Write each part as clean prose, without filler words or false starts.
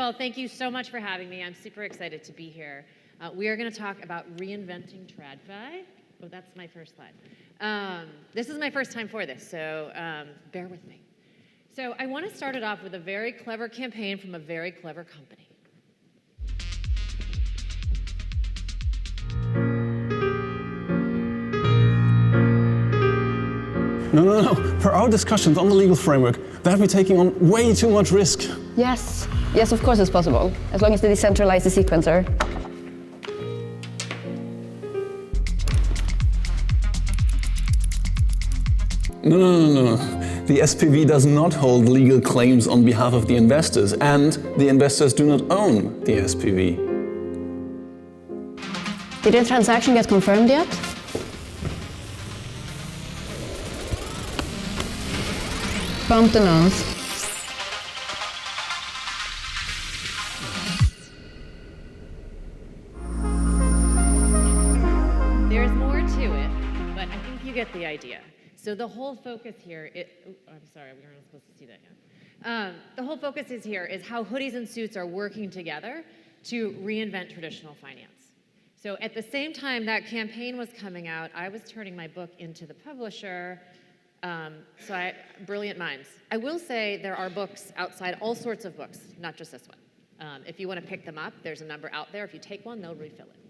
all, thank you so much for having me. I'm super excited to be here. We are going to talk about reinventing TradFi. Oh, that's my first slide. This is my first time for this, so bear with me. So I want to start it off with a very clever campaign from a very clever company. No. Per our discussions on the legal framework, that we're taking on way too much risk. Yes, of course it's possible, as long as they decentralize the sequencer. No. The SPV does not hold legal claims on behalf of the investors, and the investors do not own the SPV. Did the transaction get confirmed yet? Bumped the nose. There's more to it, but I think you get the idea. So the whole focus here, I'm sorry, we weren't supposed to see that yet. The whole focus here is how Hoodies and Suits are working together to reinvent traditional finance. So at the same time that campaign was coming out, I was turning my book into the publisher. Brilliant minds. I will say there are books outside, all sorts of books, not just this one. If you want to pick them up, there's a number out there. If you take one, they'll refill it.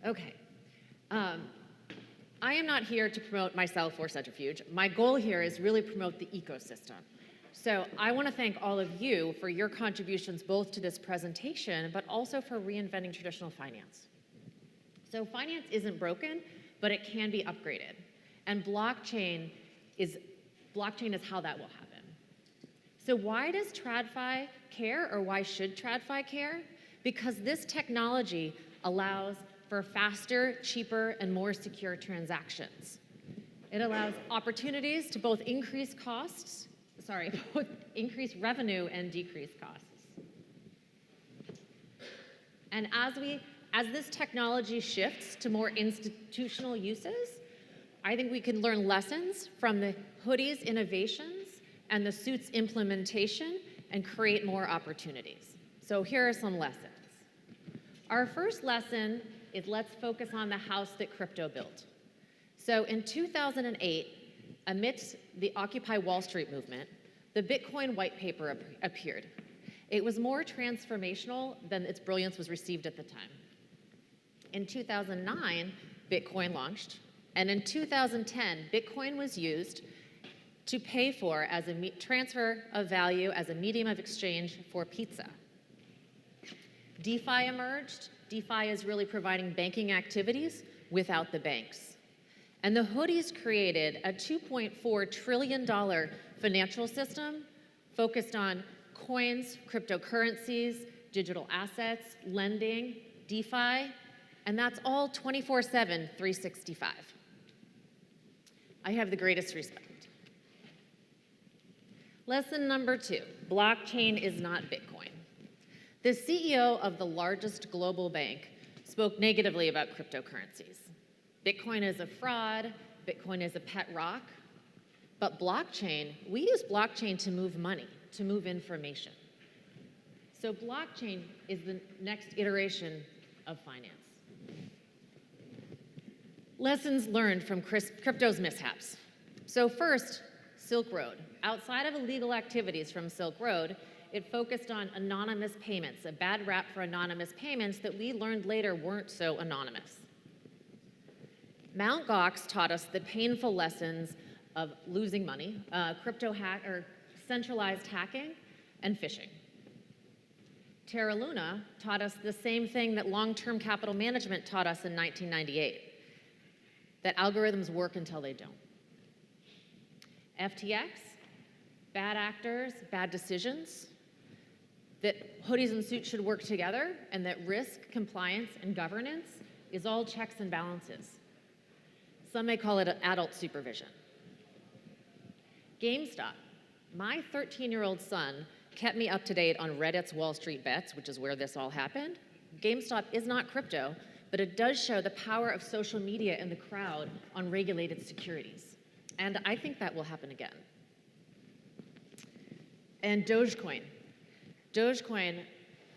Okay. I am not here to promote myself or Centrifuge. My goal here is really promote the ecosystem. So I want to thank all of you for your contributions both to this presentation, but also for reinventing traditional finance. So finance isn't broken, but it can be upgraded. And blockchain is how that will happen. So why does TradFi care, or why should TradFi care? Because this technology allows for faster, cheaper, and more secure transactions. It allows opportunities to both increase increase revenue and decrease costs. And as this technology shifts to more institutional uses, I think we can learn lessons from the Hoodies innovations and the Suits implementation and create more opportunities. So here are some lessons. Our first lesson is let's focus on the house that crypto built. So in 2008, amidst the Occupy Wall Street movement, the Bitcoin white paper appeared. It was more transformational than its brilliance was received at the time. In 2009, Bitcoin launched, and in 2010, Bitcoin was used to pay for as a transfer of value as a medium of exchange for pizza. DeFi emerged. DeFi is really providing banking activities without the banks. And the Hoodies created a $2.4 trillion financial system focused on coins, cryptocurrencies, digital assets, lending, DeFi, and that's all 24/7, 365. I have the greatest respect. Lesson number 2, blockchain is not Bitcoin. The CEO of the largest global bank spoke negatively about cryptocurrencies. Bitcoin is a fraud, Bitcoin is a pet rock, but blockchain, we use blockchain to move money, to move information. So blockchain is the next iteration of finance. Lessons learned from crypto's mishaps. So first, Silk Road. Outside of illegal activities from Silk Road, it focused on anonymous payments, a bad rap for anonymous payments that we learned later weren't so anonymous. Mt. Gox taught us the painful lessons of losing money, centralized hacking, and phishing. Terra Luna taught us the same thing that long-term capital management taught us in 1998, that algorithms work until they don't. FTX, bad actors, bad decisions, that Hoodies and Suits should work together, and that risk, compliance, and governance is all checks and balances. Some may call it adult supervision. GameStop. My 13-year-old son kept me up to date on Reddit's Wall Street Bets, which is where this all happened. GameStop is not crypto, but it does show the power of social media and the crowd on regulated securities. And I think that will happen again. And Dogecoin. Dogecoin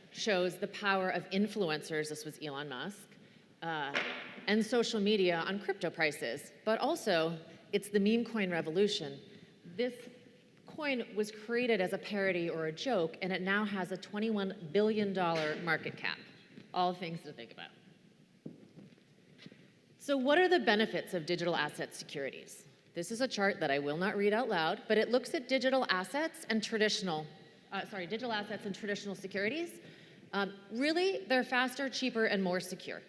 shows the power of influencers, this was Elon Musk, and social media on crypto prices. But also, it's the meme coin revolution. This coin was created as a parody or a joke, and it now has a $21 billion market cap. All things to think about. So what are the benefits of digital asset securities? This is a chart that I will not read out loud, but it looks at digital assets and traditional securities. Really, they're faster, cheaper, and more secure.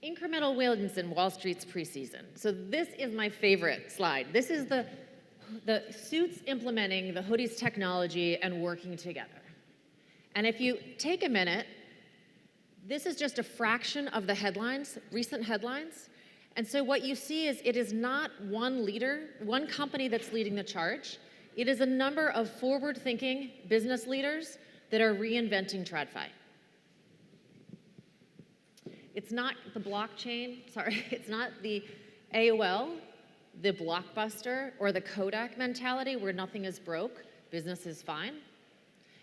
Incremental wins in Wall Street's preseason. So this is my favorite slide. This is the suits implementing the Hoodies technology and working together. And if you take a minute, this is just a fraction of the headlines, recent headlines. And so what you see is it is not one leader, one company that's leading the charge. It is a number of forward-thinking business leaders that are reinventing TradFi. It's not the blockchain, it's not the AOL, the Blockbuster, or the Kodak mentality where nothing is broke, business is fine.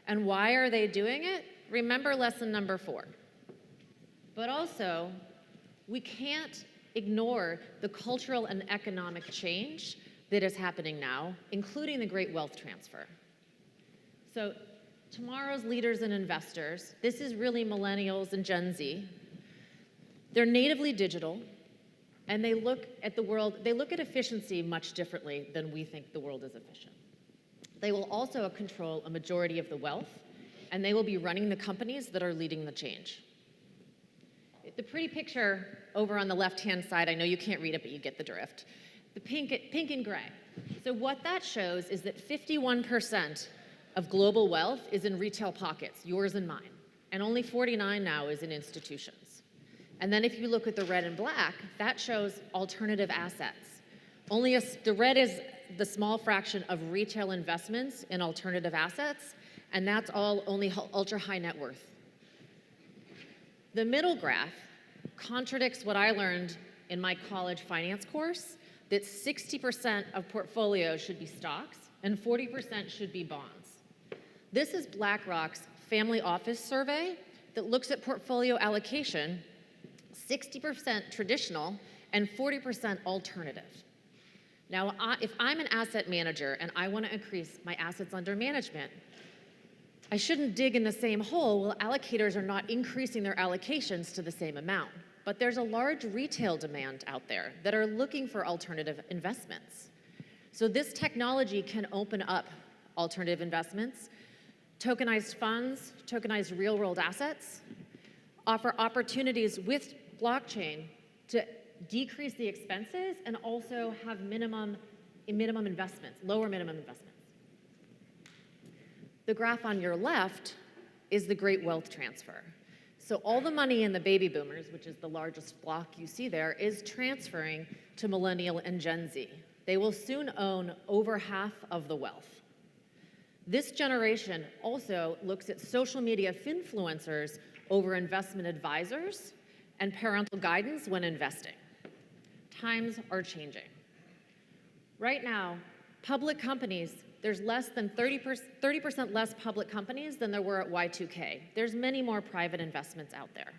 And why are they doing it? Remember lesson number 4. But also, we can't ignore the cultural and economic change that is happening now, including the great wealth transfer. So tomorrow's leaders and investors, this is really millennials and Gen Z. They're natively digital, and they look at the world, they look at efficiency much differently than we think the world is efficient. They will also control a majority of the wealth, and they will be running the companies that are leading the change. The pretty picture over on the left-hand side, I know you can't read it, but you get the drift. The pink and gray. So what that shows is that 51% of global wealth is in retail pockets, yours and mine, and only 49 now is in institutions. And then if you look at the red and black, that shows alternative assets. The red is the small fraction of retail investments in alternative assets, and that's all only ultra high net worth. The middle graph contradicts what I learned in my college finance course, that 60% of portfolios should be stocks and 40% should be bonds. This is BlackRock's family office survey that looks at portfolio allocation, 60% traditional and 40% alternative. Now, if I'm an asset manager and I want to increase my assets under management, I shouldn't dig in the same hole. Well, allocators are not increasing their allocations to the same amount. But there's a large retail demand out there that are looking for alternative investments. So this technology can open up alternative investments, tokenized funds, tokenized real-world assets, offer opportunities with blockchain to decrease the expenses and also have minimum investments, lower minimum investments. The graph on your left is the great wealth transfer. So all the money in the baby boomers, which is the largest block you see there, is transferring to millennial and Gen Z. They will soon own over half of the wealth. This generation also looks at social media influencers over investment advisors and parental guidance when investing. Times are changing. Right now, public companies, there's less than 30% less public companies than there were at Y2K. There's many more private investments out there.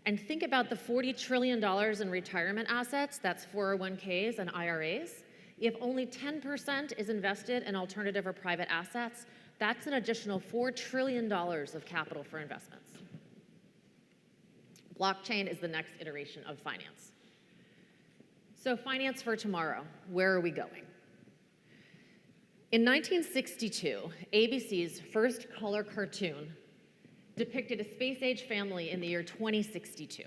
And think about the $40 trillion in retirement assets, that's 401ks and IRAs. If only 10% is invested in alternative or private assets, that's an additional $4 trillion of capital for investments. Blockchain is the next iteration of finance. So finance for tomorrow, where are we going? In 1962, ABC's first color cartoon depicted a space-age family in the year 2062.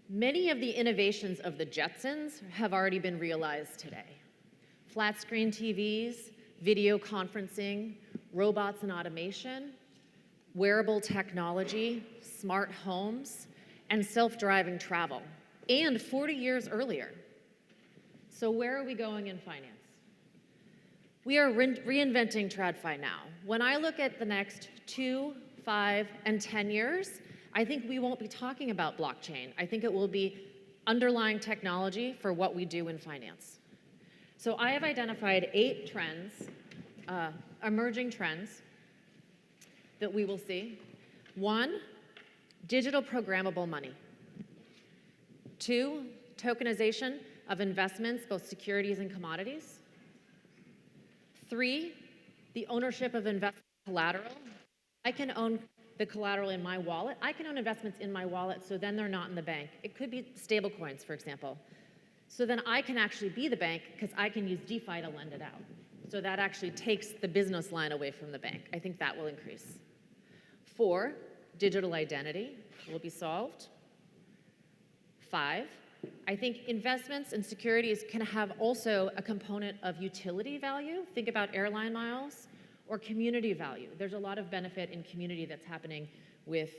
Many of the innovations of the Jetsons have already been realized today. Flat-screen TVs, video conferencing, robots and automation, wearable technology, smart homes, and self-driving travel, and 40 years earlier. So where are we going in finance? We are reinventing TradFi now. When I look at the next 2, 5, and 10 years, I think we won't be talking about blockchain. I think it will be underlying technology for what we do in finance. So I have identified 8 trends, emerging trends that we will see. 1, digital programmable money. 2, tokenization of investments, both securities and commodities. 3, the ownership of investment collateral. I can own the collateral in my wallet. I can own investments in my wallet, so then they're not in the bank. It could be stable coins, for example. So then I can actually be the bank because I can use DeFi to lend it out. So that actually takes the business line away from the bank. I think that will increase. 4, digital identity will be solved. 5, I think investments and securities can have also a component of utility value. Think about airline miles or community value. There's a lot of benefit in community that's happening with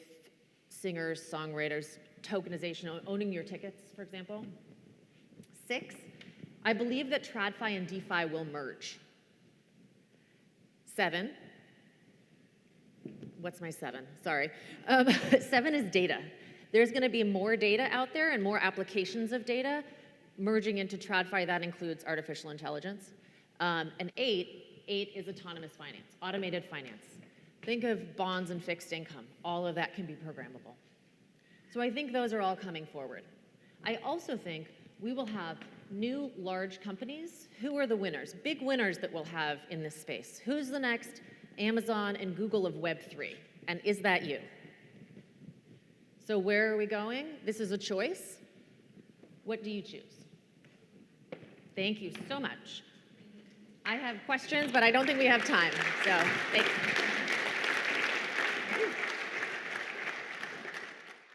singers, songwriters, tokenization, owning your tickets, for example. 6, I believe that TradFi and DeFi will merge. 7, what's my 7? Sorry. 7 is data. There's going to be more data out there and more applications of data merging into TradFi. That includes artificial intelligence. And 8 is autonomous finance, automated finance. Think of bonds and fixed income. All of that can be programmable. So I think those are all coming forward. I also think we will have new large companies. Who are the winners? Big winners that we'll have in this space. Who's the next Amazon and Google of Web3? And is that you? So where are we going? This is a choice. What do you choose? Thank you so much. I have questions, but I don't think we have time. So thanks.